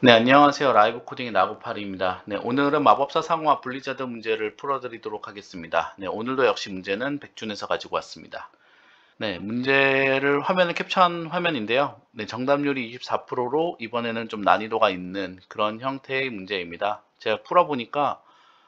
네, 안녕하세요. 라이브 코딩의 나고파리입니다. 네, 오늘은 마법사 상어와 블리자드 문제를 풀어드리도록 하겠습니다. 네, 오늘도 역시 문제는 백준에서 가지고 왔습니다. 네, 문제를 화면을 캡처한 화면인데요. 네, 정답률이 24%로 이번에는 좀 난이도가 있는 그런 형태의 문제입니다. 제가 풀어보니까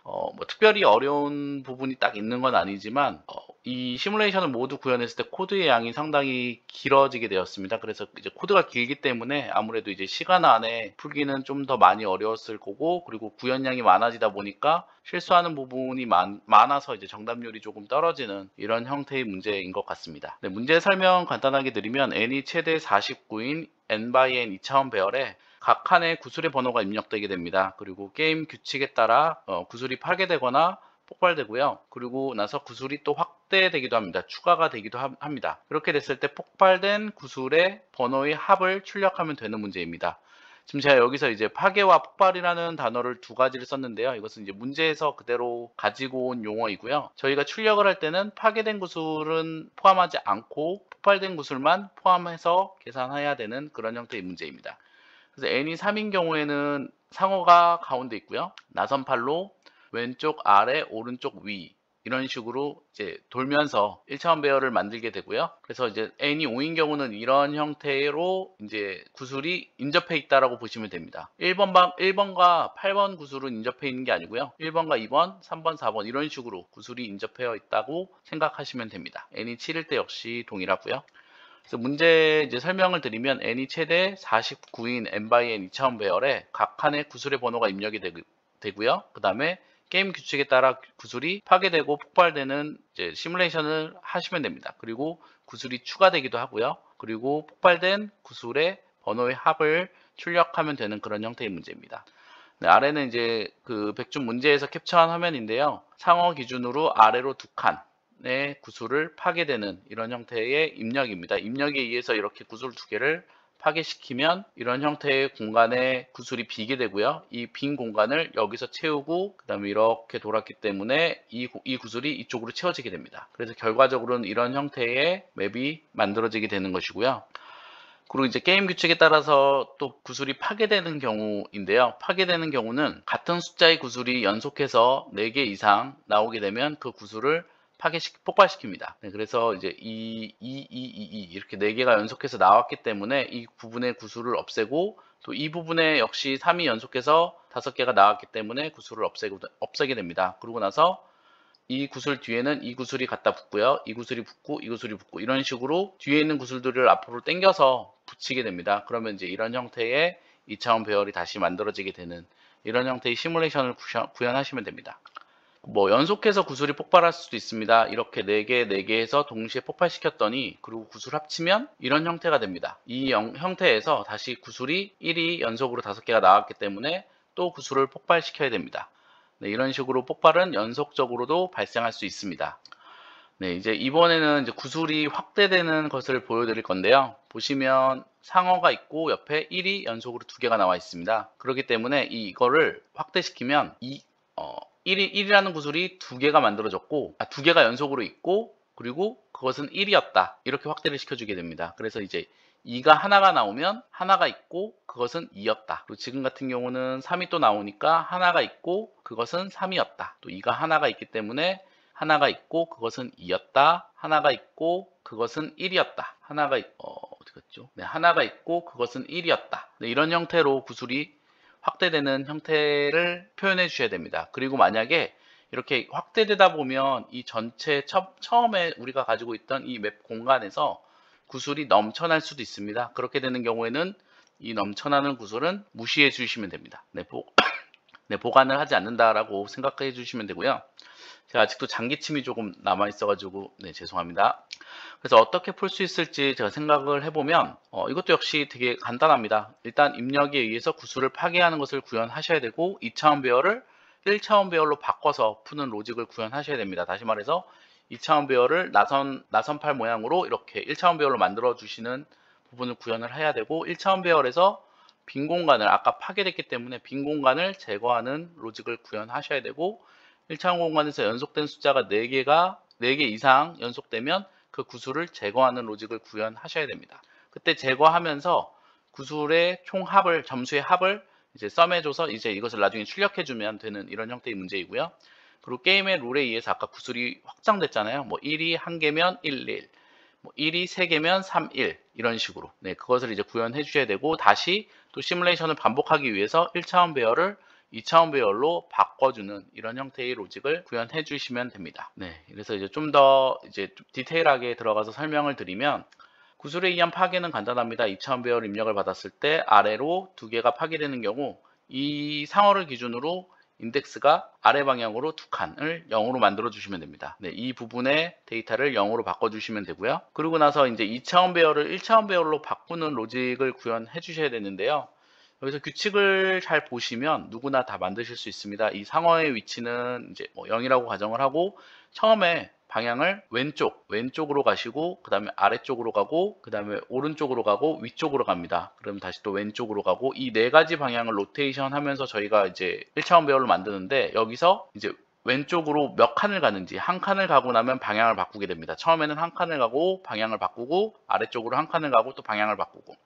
뭐 특별히 어려운 부분이 딱 있는 건 아니지만 이 시뮬레이션을 모두 구현했을 때 코드의 양이 상당히 길어지게 되었습니다. 그래서 이제 코드가 길기 때문에 아무래도 이제 시간 안에 풀기는 좀 더 많이 어려웠을 거고, 그리고 구현량이 많아지다 보니까 실수하는 부분이 많아서 이제 정답률이 조금 떨어지는 이런 형태의 문제인 것 같습니다. 네, 문제 설명 간단하게 드리면 n이 최대 49인 n by n 2차원 배열에 각 칸에 구슬의 번호가 입력되게 됩니다. 그리고 게임 규칙에 따라 구슬이 파괴되거나 폭발되고요. 그리고 나서 구슬이 또 확대되기도 합니다. 추가가 되기도 합니다. 이렇게 됐을 때 폭발된 구슬의 번호의 합을 출력하면 되는 문제입니다. 지금 제가 여기서 이제 파괴와 폭발이라는 단어를 두 가지를 썼는데요. 이것은 이제 문제에서 그대로 가지고 온 용어이고요. 저희가 출력을 할 때는 파괴된 구슬은 포함하지 않고 폭발된 구슬만 포함해서 계산해야 되는 그런 형태의 문제입니다. 그래서 n이 3인 경우에는 상어가 가운데 있고요. 나선팔로 왼쪽 아래 오른쪽 위 이런 식으로 이제 돌면서 1차원 배열을 만들게 되고요. 그래서 이제 n이 5인 경우는 이런 형태로 이제 구슬이 인접해 있다라고 보시면 됩니다. 1번과 8번 구슬은 인접해 있는 게 아니고요. 1번과 2번, 3번, 4번 이런 식으로 구슬이 인접해 있다고 생각하시면 됩니다. n이 7일 때 역시 동일하고요. 그래서 문제 이제 설명을 드리면 n이 최대 49인 n by n 2차원 배열에 각 칸에 구슬의 번호가 입력이 되고요. 그 다음에 게임 규칙에 따라 구슬이 파괴되고 폭발되는 이제 시뮬레이션을 하시면 됩니다. 그리고 구슬이 추가되기도 하고요. 그리고 폭발된 구슬의 번호의 합을 출력하면 되는 그런 형태의 문제입니다. 네, 아래는 이제 그 백준 문제에서 캡처한 화면인데요. 상어 기준으로 아래로 두 칸의 구슬을 파괴되는 이런 형태의 입력입니다. 입력에 의해서 이렇게 구슬 두 개를 파괴시키면 이런 형태의 공간에 구슬이 비게 되고요. 이 빈 공간을 여기서 채우고 그 다음에 이렇게 돌았기 때문에 이 구슬이 이쪽으로 채워지게 됩니다. 그래서 결과적으로는 이런 형태의 맵이 만들어지게 되는 것이고요. 그리고 이제 게임 규칙에 따라서 또 구슬이 파괴되는 경우인데요. 파괴되는 경우는 같은 숫자의 구슬이 연속해서 4개 이상 나오게 되면 그 구슬을 폭발시킵니다. 네, 그래서 이제 2 이렇게 4개가 연속해서 나왔기 때문에 이 부분의 구슬을 없애고 또 이 부분에 역시 3이 연속해서 5개가 나왔기 때문에 구슬을 없애게 됩니다. 그러고 나서 이 구슬 뒤에는 이 구슬이 갖다 붙고요. 이 구슬이 붙고 이 구슬이 붙고 이런 식으로 뒤에 있는 구슬들을 앞으로 당겨서 붙이게 됩니다. 그러면 이제 이런 형태의 2차원 배열이 다시 만들어지게 되는 이런 형태의 시뮬레이션을 구현하시면 됩니다. 뭐 연속해서 구슬이 폭발할 수도 있습니다. 이렇게 4개, 4개 해서 동시에 폭발시켰더니 그리고 구슬 합치면 이런 형태가 됩니다. 이 형태에서 다시 구슬이 1이 연속으로 5개가 나왔기 때문에 또 구슬을 폭발시켜야 됩니다. 네, 이런 식으로 폭발은 연속적으로도 발생할 수 있습니다. 네, 이제 이번에는 이제 구슬이 확대되는 것을 보여드릴 건데요. 보시면 상어가 있고 옆에 1이 연속으로 2개가 나와 있습니다. 그렇기 때문에 이거를 확대시키면 1이라는 구슬이 2개가 만들어졌고, 2개가 연속으로 있고, 그리고 그것은 1이었다. 이렇게 확대를 시켜주게 됩니다. 그래서 이제 2가 하나가 나오면 하나가 있고 그것은 2였다. 그리고 지금 같은 경우는 3이 또 나오니까 하나가 있고 그것은 3이었다. 또 2가 하나가 있기 때문에 하나가 있고 그것은 2였다. 하나가 있고 그것은 1이었다. 어디 갔죠? 네, 하나가 있고 그것은 1이었다. 네, 이런 형태로 구슬이 확대되는 형태를 표현해 주셔야 됩니다. 그리고 만약에 이렇게 확대되다 보면 이 전체 처음에 우리가 가지고 있던 이 맵 공간에서 구슬이 넘쳐날 수도 있습니다. 그렇게 되는 경우에는 이 넘쳐나는 구슬은 무시해 주시면 됩니다. 네, 보관을 하지 않는다라고 생각해 주시면 되고요. 제가 아직도 장기침이 조금 남아 있어가지고 네, 죄송합니다. 그래서 어떻게 풀 수 있을지 제가 생각을 해보면 이것도 역시 되게 간단합니다. 일단 입력에 의해서 구슬을 파괴하는 것을 구현하셔야 되고 2차원 배열을 1차원 배열로 바꿔서 푸는 로직을 구현하셔야 됩니다. 다시 말해서 2차원 배열을 나선팔 모양으로 이렇게 1차원 배열로 만들어 주시는 부분을 구현을 해야 되고 1차원 배열에서 빈 공간을 아까 파괴됐기 때문에 빈 공간을 제거하는 로직을 구현하셔야 되고 1차원 공간에서 연속된 숫자가 4개 이상 연속되면 그 구슬을 제거하는 로직을 구현하셔야 됩니다. 그때 제거하면서 구슬의 총 합을 점수의 합을 이제 썸해줘서 이제 이것을 나중에 출력해주면 되는 이런 형태의 문제이고요. 그리고 게임의 룰에 의해서 아까 구슬이 확장됐잖아요. 뭐 1이 1개면 1, 1, 뭐 1이 3개면 3, 1 이런 식으로 네, 그것을 이제 구현해 주셔야 되고 다시 또 시뮬레이션을 반복하기 위해서 1차원 배열을 2차원 배열로 바꿔주는 이런 형태의 로직을 구현해 주시면 됩니다. 네, 그래서 이제 좀 더 이제 디테일하게 들어가서 설명을 드리면 구슬에 의한 파괴는 간단합니다. 2차원 배열 입력을 받았을 때 아래로 두 개가 파괴되는 경우 이 상어를 기준으로 인덱스가 아래 방향으로 두 칸을 0으로 만들어 주시면 됩니다. 네, 이 부분의 데이터를 0으로 바꿔 주시면 되고요. 그리고 나서 이제 2차원 배열을 1차원 배열로 바꾸는 로직을 구현해 주셔야 되는데요. 여기서 규칙을 잘 보시면 누구나 다 만드실 수 있습니다. 이 상어의 위치는 이제 뭐 0이라고 가정을 하고 처음에 방향을 왼쪽으로 가시고 그 다음에 아래쪽으로 가고 그 다음에 오른쪽으로 가고 위쪽으로 갑니다. 그럼 다시 또 왼쪽으로 가고 이 네 가지 방향을 로테이션 하면서 저희가 이제 1차원 배열로 만드는데 여기서 이제 왼쪽으로 몇 칸을 가는지 한 칸을 가고 나면 방향을 바꾸게 됩니다. 처음에는 한 칸을 가고 방향을 바꾸고 아래쪽으로 한 칸을 가고 또 방향을 바꾸고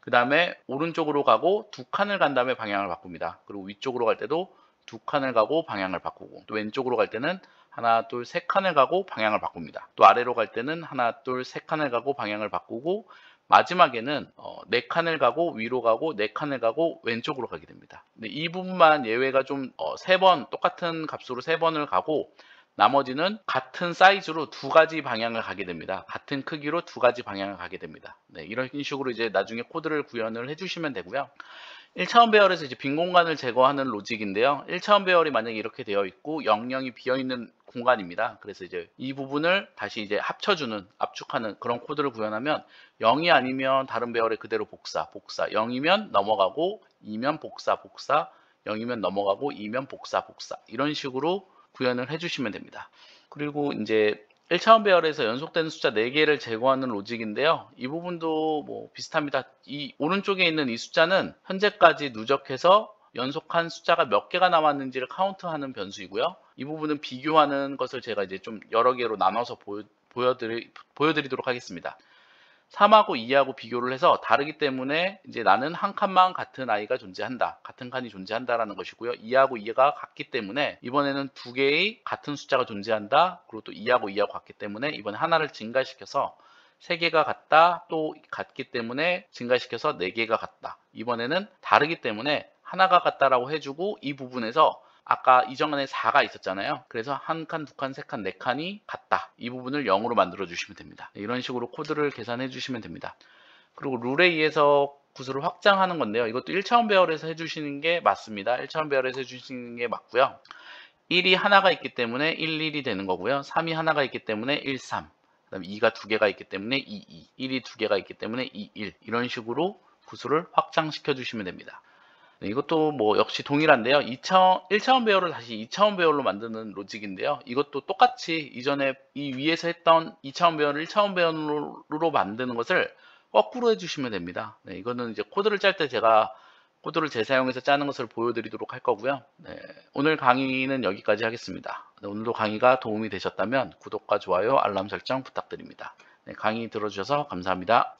그 다음에 오른쪽으로 가고 두 칸을 간 다음에 방향을 바꿉니다. 그리고 위쪽으로 갈 때도 두 칸을 가고 방향을 바꾸고 또 왼쪽으로 갈 때는 하나, 둘, 세 칸을 가고 방향을 바꿉니다. 또 아래로 갈 때는 하나, 둘, 세 칸을 가고 방향을 바꾸고 마지막에는 네 칸을 가고 위로 가고 네 칸을 가고 왼쪽으로 가게 됩니다. 근데 이 부분만 예외가 좀 세 번 똑같은 값으로 세 번을 가고 나머지는 같은 사이즈로 두 가지 방향을 가게 됩니다. 같은 크기로 두 가지 방향을 가게 됩니다. 네, 이런 식으로 이제 나중에 코드를 구현을 해주시면 되고요. 1차원 배열에서 이제 빈 공간을 제거하는 로직인데요. 1차원 배열이 만약에 이렇게 되어 있고 0,0이 비어있는 공간입니다. 그래서 이제 이 부분을 다시 이제 합쳐주는, 압축하는 그런 코드를 구현하면 0이 아니면 다른 배열에 그대로 복사, 0이면 넘어가고 2면 복사, 0이면 넘어가고 2면 복사 이런 식으로 구현을 해주시면 됩니다. 그리고 이제 1차원 배열에서 연속되는 숫자 4개를 제거하는 로직인데요. 이 부분도 뭐 비슷합니다. 이 오른쪽에 있는 이 숫자는 현재까지 누적해서 연속한 숫자가 몇 개가 남았는지를 카운트하는 변수이고요. 이 부분은 비교하는 것을 제가 이제 좀 여러 개로 나눠서 보여드리도록 하겠습니다. 3하고 2하고 비교를 해서 다르기 때문에 이제 나는 한 칸만 같은 아이가 존재한다. 같은 칸이 존재한다라는 것이고요. 2하고 2가 같기 때문에 이번에는 두 개의 같은 숫자가 존재한다. 그리고 또 2하고 2하고 같기 때문에 이번에 하나를 증가시켜서 3개가 같다. 또 같기 때문에 증가시켜서 4개가 같다. 이번에는 다르기 때문에 하나가 같다라고 해주고 이 부분에서 아까 이전에 4가 있었잖아요. 그래서 한 칸, 두 칸, 세 칸, 네 칸이 같다. 이 부분을 0으로 만들어 주시면 됩니다. 이런 식으로 코드를 계산해 주시면 됩니다. 그리고 룰에 의해서 구슬을 확장하는 건데요. 이것도 1차원 배열에서 해주시는 게 맞습니다. 1차원 배열에서 해주시는 게 맞고요. 1이 하나가 있기 때문에 1, 1이 되는 거고요. 3이 하나가 있기 때문에 1, 3. 그 다음에 2가 두 개가 있기 때문에 2, 2. 1이 두 개가 있기 때문에 2, 1. 이런 식으로 구슬을 확장시켜 주시면 됩니다. 네, 이것도 뭐 역시 동일한데요. 1차원 배열을 다시 2차원 배열로 만드는 로직인데요. 이것도 똑같이 이전에 이 위에서 했던 2차원 배열을 1차원 배열로 만드는 것을 거꾸로 해주시면 됩니다. 네, 이거는 이제 코드를 짤 때 제가 코드를 재사용해서 짜는 것을 보여드리도록 할 거고요. 네, 오늘 강의는 여기까지 하겠습니다. 네, 오늘도 강의가 도움이 되셨다면 구독과 좋아요, 알람 설정 부탁드립니다. 네, 강의 들어주셔서 감사합니다.